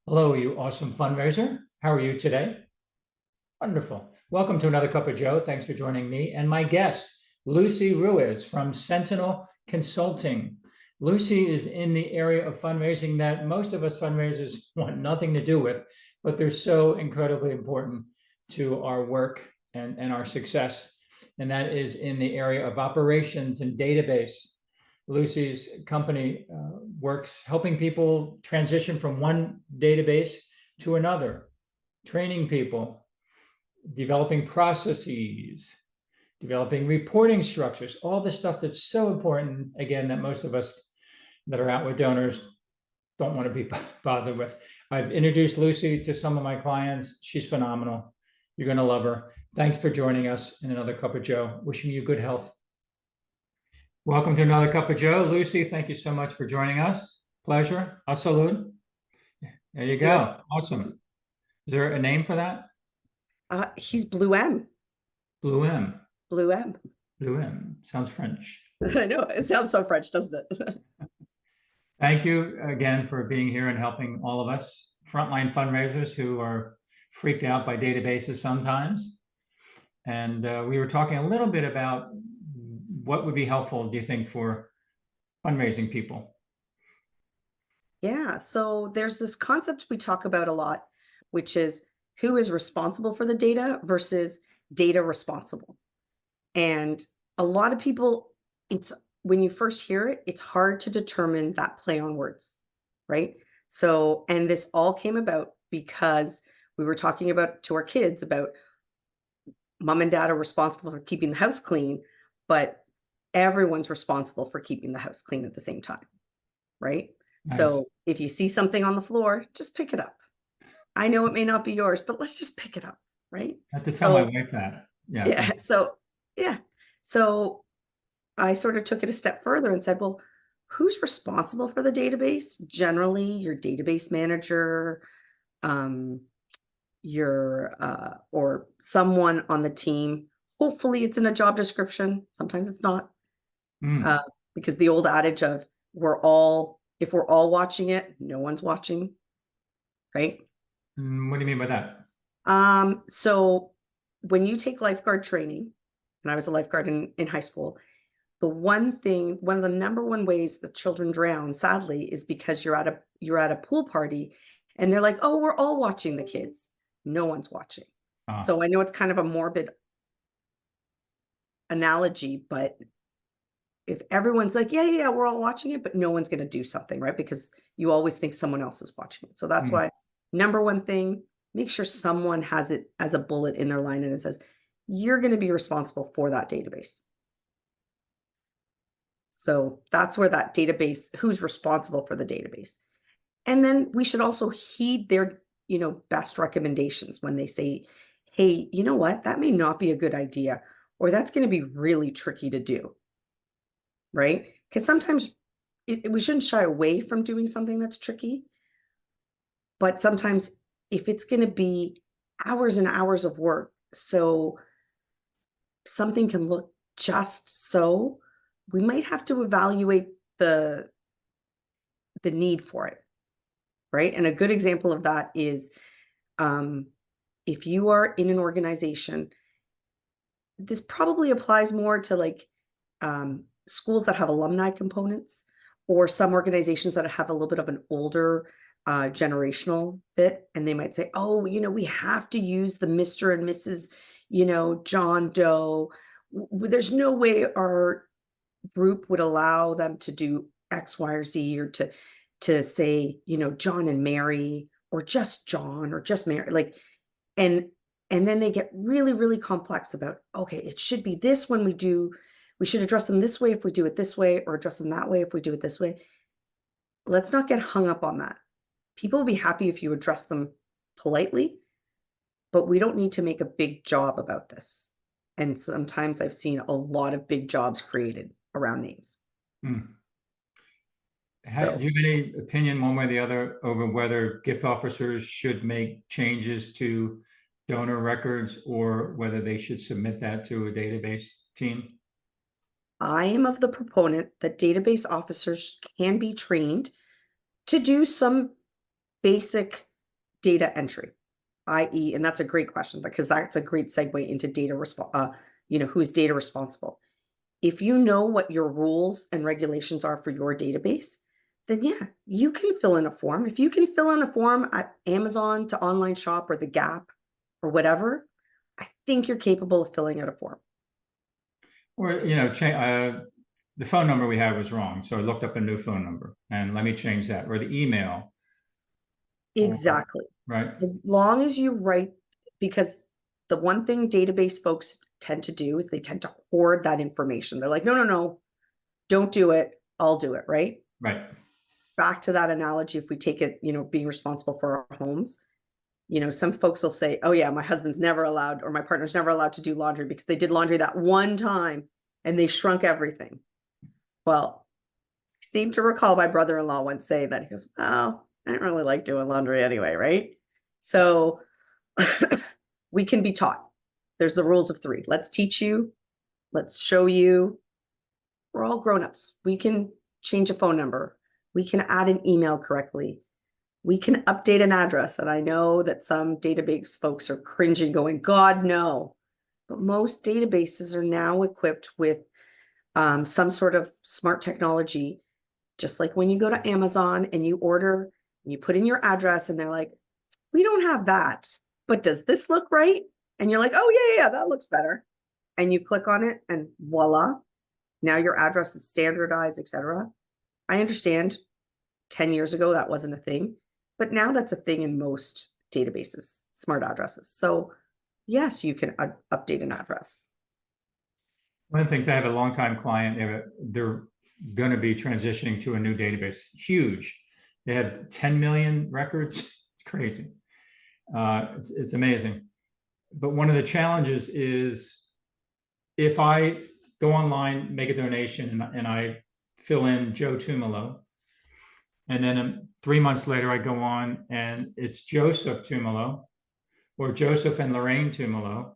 Hello, you awesome fundraiser. How are you today? Wonderful. Welcome to another Cup of Joe. Thanks for joining me and my guest, Lucy Ruiz from Sentinel Consulting. Lucy is in the area of fundraising that most of us fundraisers want nothing to do with, but they're so incredibly important to our work and our success. And that is in the area of operations and database. Lucy's company works helping people transition from one database to another, training people, developing processes, developing reporting structures, all the stuff that's so important, again, that most of us that are out with donors don't want to be bothered with. I've introduced Lucy to some of my clients. She's phenomenal. You're going to love her. Thanks for joining us in another Cup of Joe. Wishing you good health. Welcome to another Cup of Joe. Lucy, thank you so much for joining us. Pleasure. A salute. There you Yes. go. Awesome. Is there a name for that? He's Blue M. Blue M. Blue M. Blue M. Sounds French. I know, it sounds so French, doesn't it? Thank you again for being here and helping all of us frontline fundraisers who are freaked out by databases sometimes. And we were talking a little bit about what would be helpful, do you think, for fundraising people? Yeah, so there's this concept we talk about a lot, which is who is responsible for the data versus data responsible. And a lot of people, it's when you first hear it, it's hard to determine that play on words, right? So, and this all came about because we were talking about to our kids about mom and dad are responsible for keeping the house clean, but everyone's responsible for keeping the house clean at the same time, right? Nice. So if you see something on the floor, just pick it up. I know it may not be yours, but let's just pick it up, right? I have to tell my So wife that. Yeah, yeah, thank so yeah. So I sort of took it a step further and said, well, who's responsible for the database? Generally, your database manager, um, your or someone on the team. Hopefully it's in a job description. Sometimes it's not. you. Mm. Uh, because the old adage of if we're all watching it, no one's watching, right? What do you mean by that? So when you take lifeguard training, and I was a lifeguard in high school, one of the number one ways that children drown, sadly, is because you're at a pool party and they're like, oh, we're all watching the kids. No one's watching. Ah, So I know it's kind of a morbid analogy, but if everyone's like, yeah, yeah, yeah, we're all watching it, but no one's going to do something, right? Because you always think someone else is watching it. So that's mm. why number one thing, make sure someone has it as a bullet in their line and it says, you're going to be responsible for that database. So that's where that database, who's responsible for the database. And then we should also heed their, best recommendations when they say, hey, you know what, that may not be a good idea, or that's going to be really tricky to do. Right? Because sometimes we shouldn't shy away from doing something that's tricky, but sometimes if it's going to be hours and hours of work, so something can look just so, we might have to evaluate the need for it, right? And a good example of that is um, if you are in an organization, this probably applies more to like schools that have alumni components or some organizations that have a little bit of an older generational fit. And they might say, oh, we have to use the Mr. and Mrs., John Doe. There's no way our group would allow them to do X, Y, or Z, or to say, John and Mary, or just John, or just Mary. Like, and then they get really, really complex about, okay, it should be this when we should address them this way if we do it this way, or address them that way if we do it this way. Let's not get hung up on that. People will be happy if you address them politely, but we don't need to make a big job about this. And sometimes I've seen a lot of big jobs created around names. Mm. Do So you have any opinion one way or the other over whether gift officers should make changes to donor records or whether they should submit that to a database team? I am of the proponent that database officers can be trained to do some basic data entry, i.e., and that's a great question because that's a great segue into data who's data responsible. If you know what your rules and regulations are for your database, then yeah, you can fill in a form. If you can fill in a form at Amazon to online shop or the Gap or whatever, I think you're capable of filling out a form. Or, the phone number we had was wrong. So I looked up a new phone number and let me change that, or the email. Exactly. Right. As long as you write, because the one thing database folks tend to do is they tend to hoard that information. They're like, no, don't do it. I'll do it. Right. Right. Back to that analogy, if we take it, being responsible for our homes, some folks will say, oh yeah, my husband's never allowed, or my partner's never allowed to do laundry because they did laundry that one time and they shrunk everything. Well, I seem to recall my brother-in-law once saying that. He goes, well, I didn't really like doing laundry anyway, right? So we can be taught. There's the rules of 3. Let's teach you. Let's show you. We're all grown-ups. We can change a phone number. We can add an email correctly. We can update an address. And I know that some database folks are cringing going, God, no. But most databases are now equipped with some sort of smart technology, just like when you go to Amazon and you order and you put in your address and they're like, we don't have that, but does this look right? And you're like, oh yeah, that looks better. And you click on it and voila, now your address is standardized, etc. I understand 10 years ago that wasn't a thing, but now that's a thing in most databases, smart addresses. So yes, you can update an address. One of the things, I have a longtime client, they're going to be transitioning to a new database, huge. They have 10 million records. It's crazy. It's amazing. But one of the challenges is if I go online, make a donation, and I fill in Joe Tumalo, and then 3 months later I go on and it's Joseph Tumalo or Joseph and Lorraine Tumalo,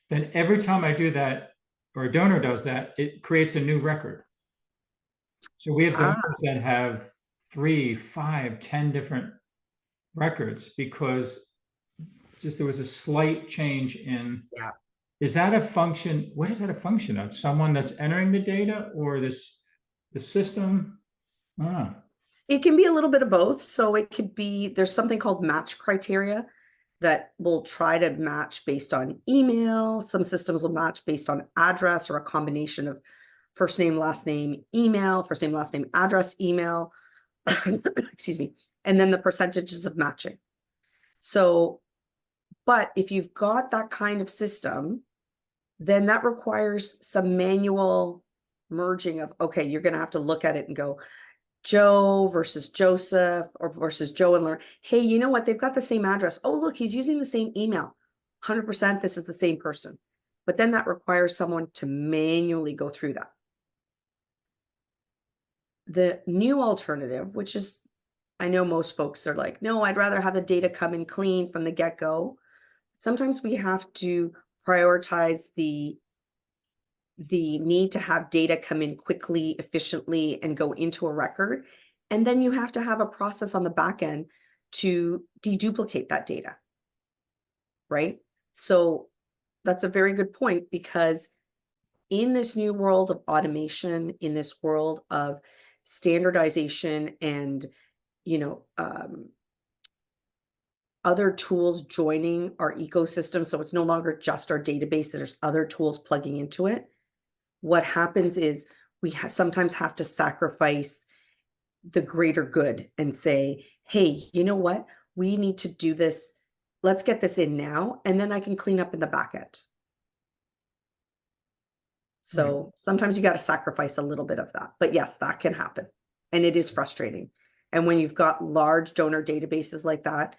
then every time I do that, or a donor does that, it creates a new record. So we have donors that have 3, 5, 10 different records because just there was a slight change in. Yeah. Is that a function? What is that a function of? Someone that's entering the data or the system? It can be a little bit of both. So it could be, there's something called match criteria that will try to match based on email. Some systems will match based on address or a combination of first name, last name, email, first name, last name, address, email, excuse me, and then the percentages of matching. So, but if you've got that kind of system, then that requires some manual merging of, okay, you're going to have to look at it and go, Joe versus Joseph or versus Joe and Lauren. Hey, you know what? They've got the same address. Oh, look, he's using the same email. 100% this is the same person. But then that requires someone to manually go through that. The new alternative, which is, I know most folks are like, no, I'd rather have the data come in clean from the get-go. Sometimes we have to prioritize the need to have data come in quickly, efficiently, and go into a record. And then you have to have a process on the back end to deduplicate that data, right? So that's a very good point, because in this new world of automation, in this world of standardization and, other tools joining our ecosystem, so it's no longer just our database, there's other tools plugging into it. What happens is we sometimes have to sacrifice the greater good and say, hey, you know what? We need to do this. Let's get this in now, and then I can clean up in the back end. So sometimes you got to sacrifice a little bit of that. But yes, that can happen. And it is frustrating. And when you've got large donor databases like that,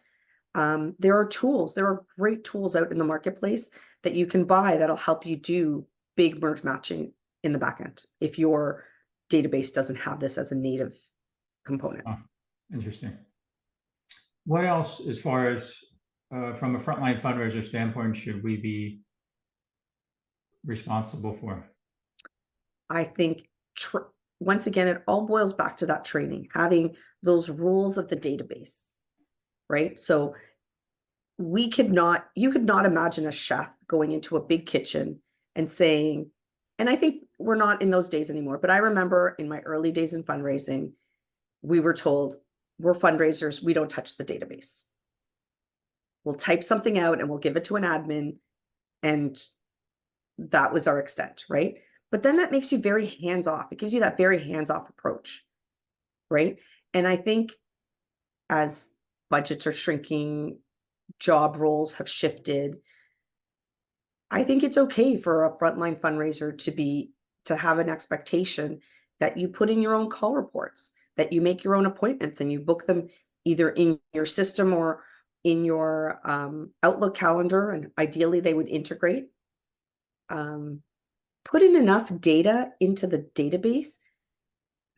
there are tools. There are great tools out in the marketplace that you can buy that'll help you do big merge matching in the backend if your database doesn't have this as a native component. Oh, interesting. What else, as far as from a frontline fundraiser standpoint, should we be responsible for? I think once again, it all boils back to that training, having those rules of the database, right? So you could not imagine a chef going into a big kitchen and saying, and I think we're not in those days anymore, but I remember in my early days in fundraising, we were told, we're fundraisers, we don't touch the database. We'll type something out and we'll give it to an admin, and that was our extent, right? But then that makes you very hands-off. It gives you that very hands-off approach, right? And I think as budgets are shrinking, job roles have shifted, I think it's okay for a frontline fundraiser to have an expectation that you put in your own call reports, that you make your own appointments and you book them either in your system or in your Outlook calendar, and ideally they would integrate. Put in enough data into the database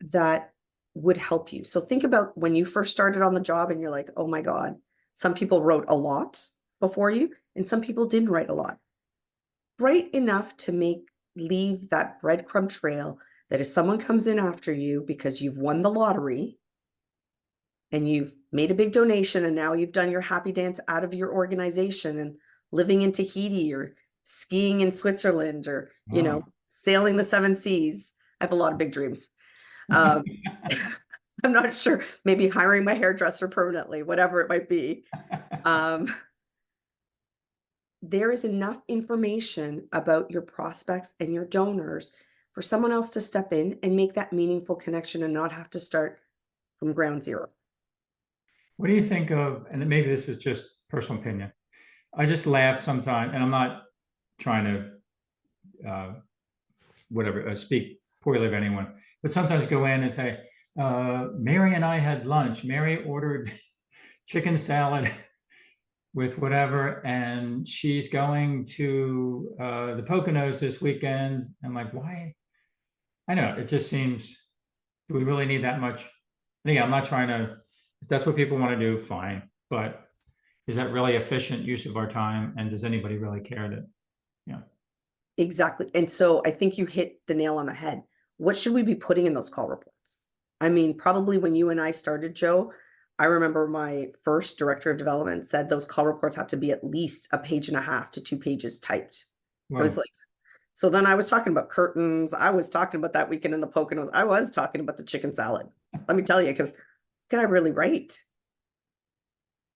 that would help you. So think about when you first started on the job and you're like, oh my God, some people wrote a lot before you and some people didn't write a lot. Write enough to leave that breadcrumb trail that if someone comes in after you because you've won the lottery and you've made a big donation and now you've done your happy dance out of your organization and living in Tahiti or skiing in Switzerland or, you know, sailing the 7 seas. I have a lot of big dreams. I'm not sure, maybe hiring my hairdresser permanently, whatever it might be. There is enough information about your prospects and your donors for someone else to step in and make that meaningful connection and not have to start from ground zero. What do you think of, and maybe this is just personal opinion, I just laugh sometimes, and I'm not trying to speak poorly of anyone, but sometimes go in and say, Mary and I had lunch. Mary ordered chicken salad with whatever, and she's going to the Poconos this weekend. I'm like, why? I know, it just seems, do we really need that much? And again, I'm not trying to, if that's what people want to do, fine. But is that really efficient use of our time? And does anybody really care that, yeah. Exactly. And so I think you hit the nail on the head. What should we be putting in those call reports? I mean, probably when you and I started, Joe, I remember my first director of development said those call reports had to be at least 1.5 to 2 pages typed. Wow. I was like, so then I was talking about curtains. I was talking about that weekend in the Poconos. I was talking about the chicken salad. Let me tell you, because can I really write?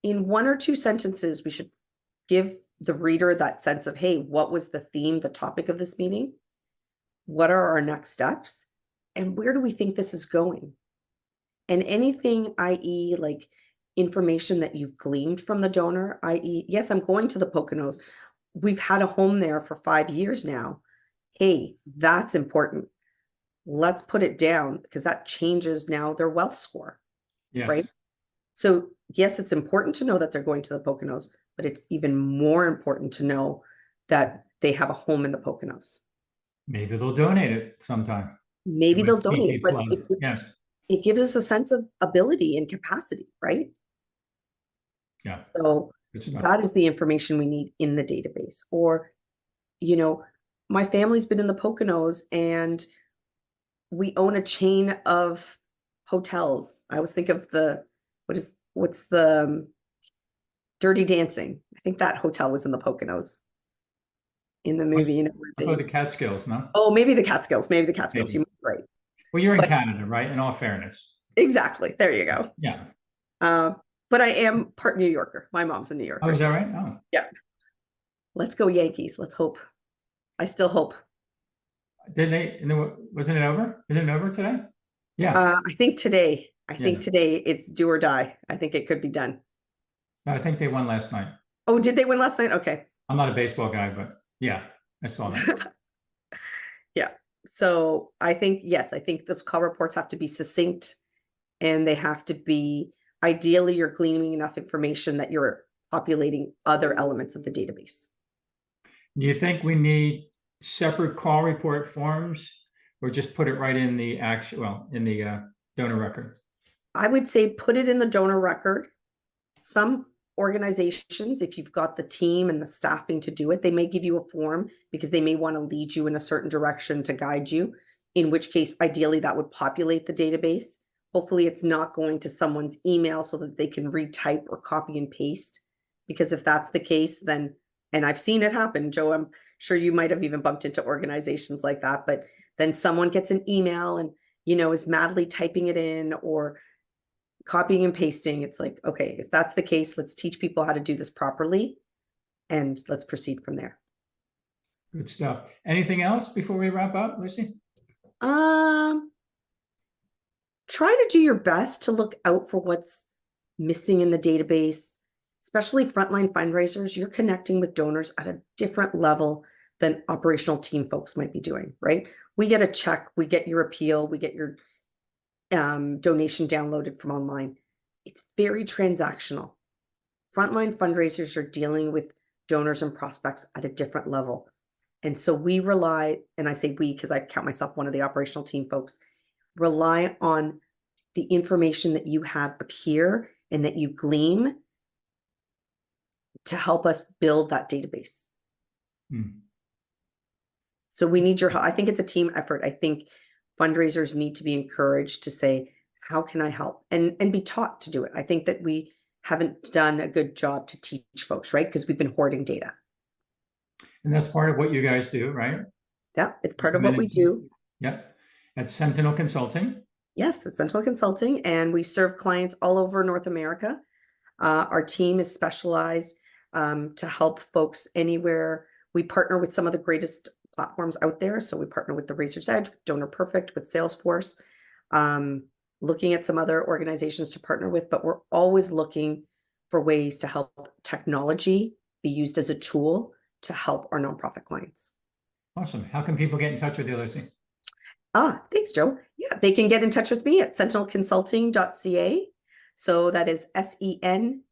In 1 or 2 sentences, we should give the reader that sense of, hey, what was the theme, the topic of this meeting? What are our next steps? And where do we think this is going? And anything, i.e., like information that you've gleaned from the donor, i.e., yes, I'm going to the Poconos. We've had a home there for 5 years now. Hey, that's important. Let's put it down because that changes now their wealth score, Yes. right? So yes, it's important to know that they're going to the Poconos, but it's even more important to know that they have a home in the Poconos. Maybe they'll donate it sometime. Maybe they'll donate, but yes, it gives us a sense of ability and capacity, right? Yeah. So that is the information we need in the database. Or, you know, my family's been in the Poconos and we own a chain of hotels. I always think of what's the Dirty Dancing. I think that hotel was in the Poconos in the movie. You know, the Catskills, no? Oh, maybe the Catskills. Maybe the Catskills. Maybe. You might be right. Well, you're in Canada, right? In all fairness. Exactly. There you go. Yeah. But I am part New Yorker. My mom's a New Yorker. Oh, is that right? Oh. Yeah. Let's go Yankees. Let's hope. I still hope. Wasn't it over? Is it over today? Yeah. I think today. I think today it's do or die. I think it could be done. No, I think they won last night. Oh, did they win last night? Okay. I'm not a baseball guy, but yeah, I saw that. Yeah. So I think, yes, I think those call reports have to be succinct and they have to be, ideally, you're gleaning enough information that you're populating other elements of the database. Do you think we need separate call report forms or just put it right in the in the donor record? I would say put it in the donor record. Some organizations, if you've got the team and the staffing to do it, they may give you a form because they may want to lead you in a certain direction to guide you, in which case, ideally, that would populate the database. Hopefully, it's not going to someone's email so that they can retype or copy and paste. Because if that's the case, then, and I've seen it happen, Joe, I'm sure you might have even bumped into organizations like that, but then someone gets an email and, is madly typing it in or copying and pasting. It's like, okay, if that's the case, let's teach people how to do this properly and let's proceed from there. Good stuff. Anything else before we wrap up, Lucy? Try to do your best to look out for what's missing in the database, especially frontline fundraisers. You're connecting with donors at a different level than operational team folks might be doing, right? We get a check, we get your appeal, we get your donation downloaded from online. It's very transactional. Frontline fundraisers are dealing with donors and prospects at a different level. And so we rely, and I say we because I count myself one of the operational team folks, rely on the information that you have up here and that you glean to help us build that database. So we need your help. I think it's a team effort. I think fundraisers need to be encouraged to say, how can I help? And be taught to do it. I think that we haven't done a good job to teach folks, right? Because we've been hoarding data. And that's part of what you guys do, right? Yeah, it's part of what we do. Yep. At Sentinel Consulting. Yes, it's Sentinel Consulting, and we serve clients all over North America. Our team is specialized to help folks anywhere. We partner with some of the greatest platforms out there. So we partner with the Razor's Edge, with Donor Perfect, with Salesforce, looking at some other organizations to partner with, but we're always looking for ways to help technology be used as a tool to help our nonprofit clients. Awesome. How can people get in touch with you, Lucy? Thanks, Joe. Yeah, they can get in touch with me at sentinelconsulting.ca. So that is SENTINEL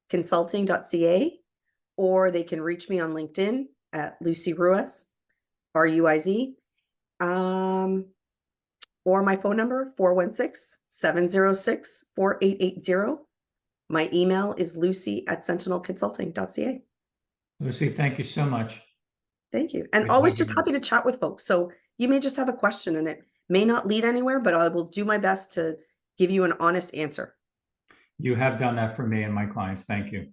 consulting.ca, or they can reach me on LinkedIn at Lucy Ruiz, RUIZ, or my phone number, 416-706-4880. My email is lucy@sentinelconsulting.ca. Lucy, thank you so much. Thank you. And always just happy to chat with folks. So you may just have a question and it may not lead anywhere, but I will do my best to give you an honest answer. You have done that for me and my clients. Thank you.